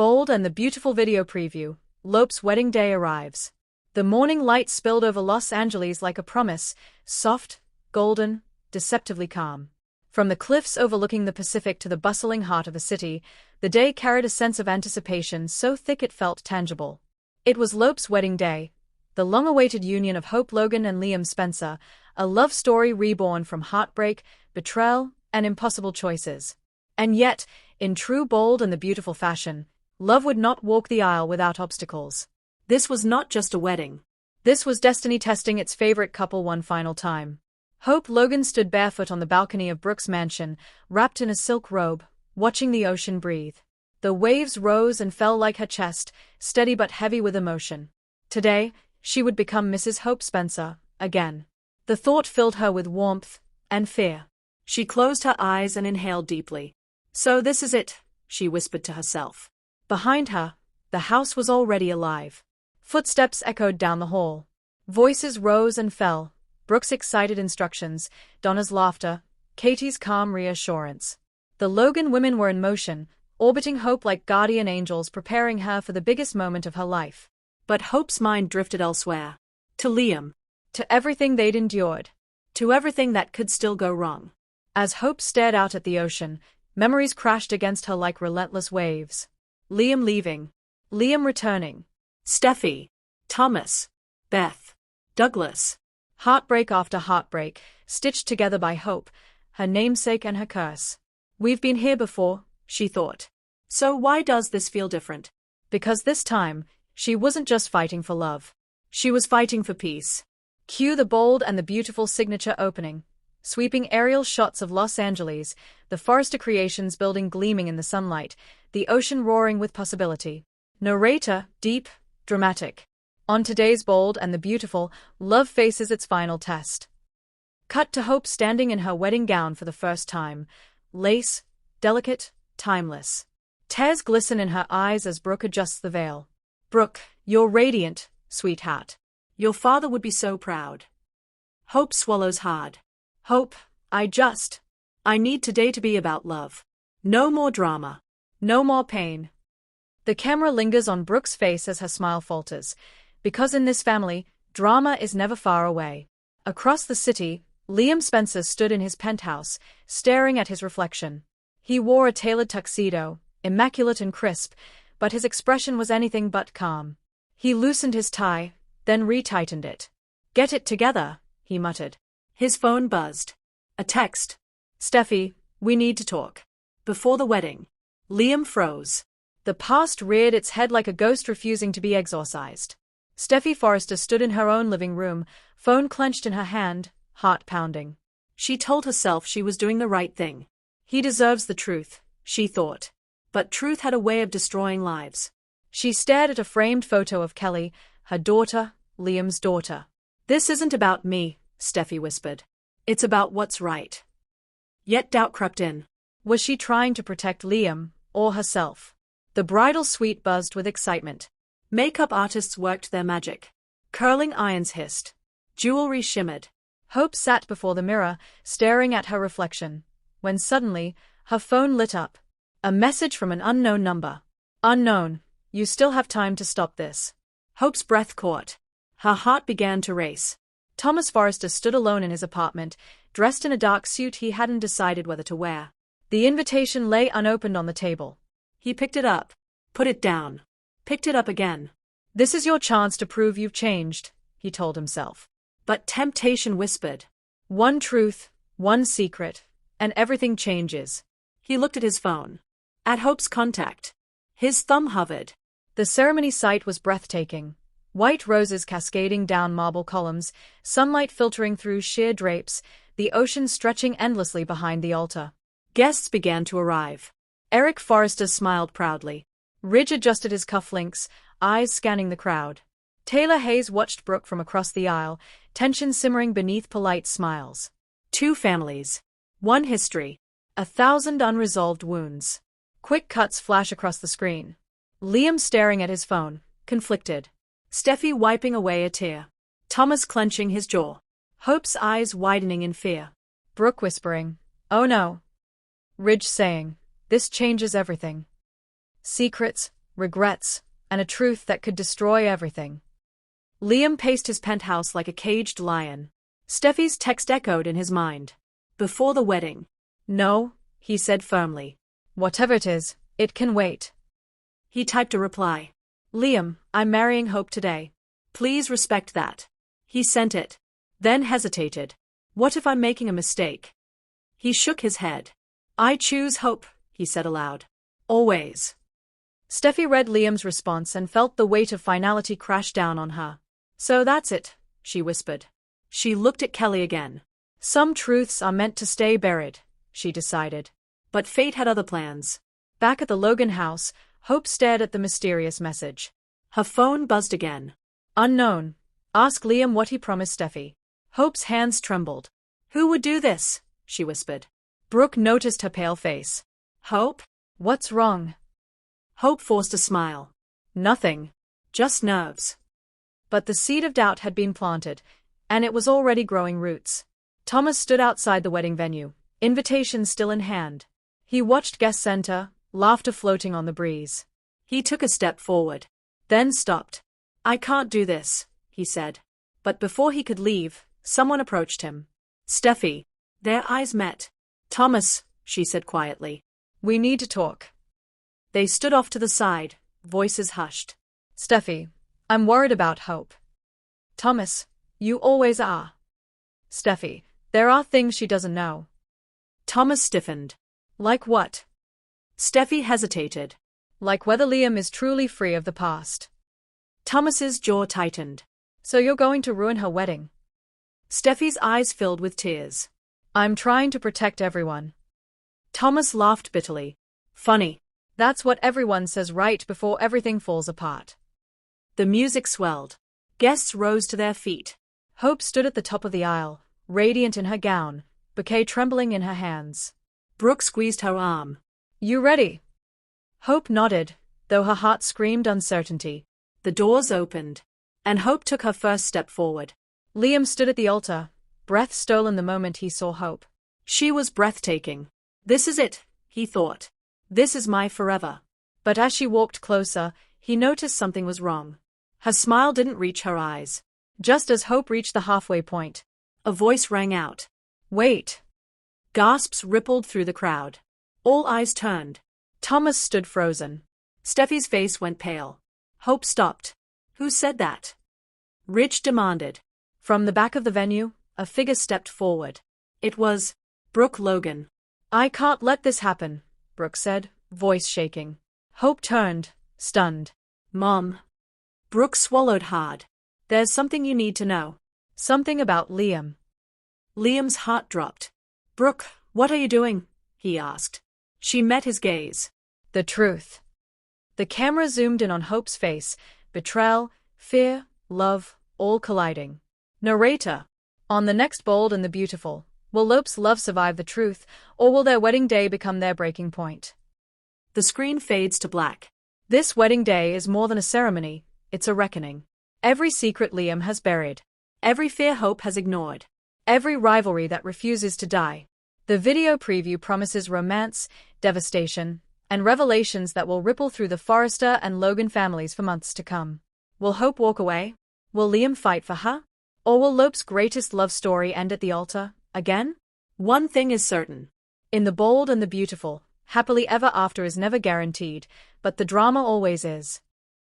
Bold and the beautiful video preview, Lope's wedding day arrives. The morning light spilled over Los Angeles like a promise, soft, golden, deceptively calm. From the cliffs overlooking the Pacific to the bustling heart of the city, the day carried a sense of anticipation so thick it felt tangible. It was Lope's wedding day, the long-awaited union of Hope Logan and Liam Spencer, a love story reborn from heartbreak, betrayal, and impossible choices. And yet, in true Bold and the beautiful fashion, love would not walk the aisle without obstacles. This was not just a wedding. This was destiny testing its favorite couple one final time. Hope Logan stood barefoot on the balcony of Brooke's mansion, wrapped in a silk robe, watching the ocean breathe. The waves rose and fell like her chest, steady but heavy with emotion. Today, she would become Mrs. Hope Spencer, again. The thought filled her with warmth and fear. She closed her eyes and inhaled deeply. So this is it, she whispered to herself. Behind her, the house was already alive. Footsteps echoed down the hall. Voices rose and fell, Brooke's excited instructions, Donna's laughter, Katie's calm reassurance. The Logan women were in motion, orbiting Hope like guardian angels preparing her for the biggest moment of her life. But Hope's mind drifted elsewhere. To Liam. To everything they'd endured. To everything that could still go wrong. As Hope stared out at the ocean, memories crashed against her like relentless waves. Liam leaving. Liam returning. Steffi. Thomas. Beth. Douglas. Heartbreak after heartbreak, stitched together by Hope, her namesake and her curse. We've been here before, she thought. So why does this feel different? Because this time, she wasn't just fighting for love. She was fighting for peace. Cue the Bold and the beautiful signature opening. Sweeping aerial shots of Los Angeles, the Forrester Creations building gleaming in the sunlight, the ocean roaring with possibility. Narrator, deep, dramatic. On today's Bold and the Beautiful, love faces its final test. Cut to Hope standing in her wedding gown for the first time. Lace, delicate, timeless. Tears glisten in her eyes as Brooke adjusts the veil. Brooke, you're radiant, sweetheart. Your father would be so proud. Hope swallows hard. Hope, I need today to be about love. No more drama. No more pain. The camera lingers on Brooke's face as her smile falters. Because in this family, drama is never far away. Across the city, Liam Spencer stood in his penthouse, staring at his reflection. He wore a tailored tuxedo, immaculate and crisp, but his expression was anything but calm. He loosened his tie, then retightened it. Get it together, he muttered. His phone buzzed. A text. Steffi, we need to talk. Before the wedding. Liam froze. The past reared its head like a ghost refusing to be exorcised. Steffi Forrester stood in her own living room, phone clenched in her hand, heart pounding. She told herself she was doing the right thing. He deserves the truth, she thought. But truth had a way of destroying lives. She stared at a framed photo of Kelly, her daughter, Liam's daughter. This isn't about me, Steffi whispered. It's about what's right. Yet doubt crept in. Was she trying to protect Liam, or herself? The bridal suite buzzed with excitement. Makeup artists worked their magic. Curling irons hissed. Jewelry shimmered. Hope sat before the mirror, staring at her reflection. When suddenly, her phone lit up. A message from an unknown number. Unknown, you still have time to stop this. Hope's breath caught. Her heart began to race. Thomas Forrester stood alone in his apartment, dressed in a dark suit he hadn't decided whether to wear. The invitation lay unopened on the table. He picked it up. Put it down. Picked it up again. This is your chance to prove you've changed, he told himself. But temptation whispered. One truth, one secret, and everything changes. He looked at his phone. At Hope's contact. His thumb hovered. The ceremony site was breathtaking. White roses cascading down marble columns, sunlight filtering through sheer drapes, the ocean stretching endlessly behind the altar. Guests began to arrive. Eric Forrester smiled proudly. Ridge adjusted his cufflinks, eyes scanning the crowd. Taylor Hayes watched Brooke from across the aisle, tension simmering beneath polite smiles. Two families. One history. 1,000 unresolved wounds. Quick cuts flash across the screen. Liam staring at his phone, conflicted. Steffi wiping away a tear. Thomas clenching his jaw. Hope's eyes widening in fear. Brooke whispering, "Oh no." Ridge saying, "This changes everything." Secrets, regrets, and a truth that could destroy everything. Liam paced his penthouse like a caged lion. Steffi's text echoed in his mind. Before the wedding. No, he said firmly. Whatever it is, it can wait. He typed a reply. Liam, I'm marrying Hope today. Please respect that. He sent it. Then hesitated. What if I'm making a mistake? He shook his head. I choose Hope, he said aloud. Always. Steffi read Liam's response and felt the weight of finality crash down on her. So that's it, she whispered. She looked at Kelly again. Some truths are meant to stay buried, she decided. But fate had other plans. Back at the Logan house, Hope stared at the mysterious message. Her phone buzzed again. Unknown. Ask Liam what he promised Steffi. Hope's hands trembled. Who would do this? She whispered. Brooke noticed her pale face. Hope? What's wrong? Hope forced a smile. Nothing. Just nerves. But the seed of doubt had been planted, and it was already growing roots. Thomas stood outside the wedding venue, invitations still in hand. He watched guests enter, laughter floating on the breeze. He took a step forward, then stopped. I can't do this, he said. But before he could leave, someone approached him. Steffi. Their eyes met. Thomas, she said quietly. We need to talk. They stood off to the side, voices hushed. Steffi, I'm worried about Hope. Thomas, you always are. Steffi, there are things she doesn't know. Thomas stiffened. Like what? Steffi hesitated. Like whether Liam is truly free of the past. Thomas's jaw tightened. So you're going to ruin her wedding? Steffi's eyes filled with tears. I'm trying to protect everyone. Thomas laughed bitterly. Funny. That's what everyone says right before everything falls apart. The music swelled. Guests rose to their feet. Hope stood at the top of the aisle, radiant in her gown, bouquet trembling in her hands. Brooke squeezed her arm. You ready? Hope nodded, though her heart screamed uncertainty. The doors opened, and Hope took her first step forward. Liam stood at the altar, breath stolen the moment he saw Hope. She was breathtaking. This is it, he thought. This is my forever. But as she walked closer, he noticed something was wrong. Her smile didn't reach her eyes. Just as Hope reached the halfway point, a voice rang out. Wait. Gasps rippled through the crowd. All eyes turned. Thomas stood frozen. Steffi's face went pale. Hope stopped. Who said that? Rich demanded. From the back of the venue, a figure stepped forward. It was Brooke Logan. I can't let this happen, Brooke said, voice shaking. Hope turned, stunned. Mom. Brooke swallowed hard. There's something you need to know. Something about Liam. Liam's heart dropped. Brooke, what are you doing? He asked. She met his gaze. The truth. The camera zoomed in on Hope's face, betrayal, fear, love, all colliding. Narrator. On the next Bold and the Beautiful, will Lope's love survive the truth, or will their wedding day become their breaking point? The screen fades to black. This wedding day is more than a ceremony, it's a reckoning. Every secret Liam has buried. Every fear Hope has ignored. Every rivalry that refuses to die. The video preview promises romance, devastation, and revelations that will ripple through the Forrester and Logan families for months to come. Will Hope walk away? Will Liam fight for her? Or will Lope's greatest love story end at the altar, again? One thing is certain. In The Bold and the Beautiful, happily ever after is never guaranteed, but the drama always is.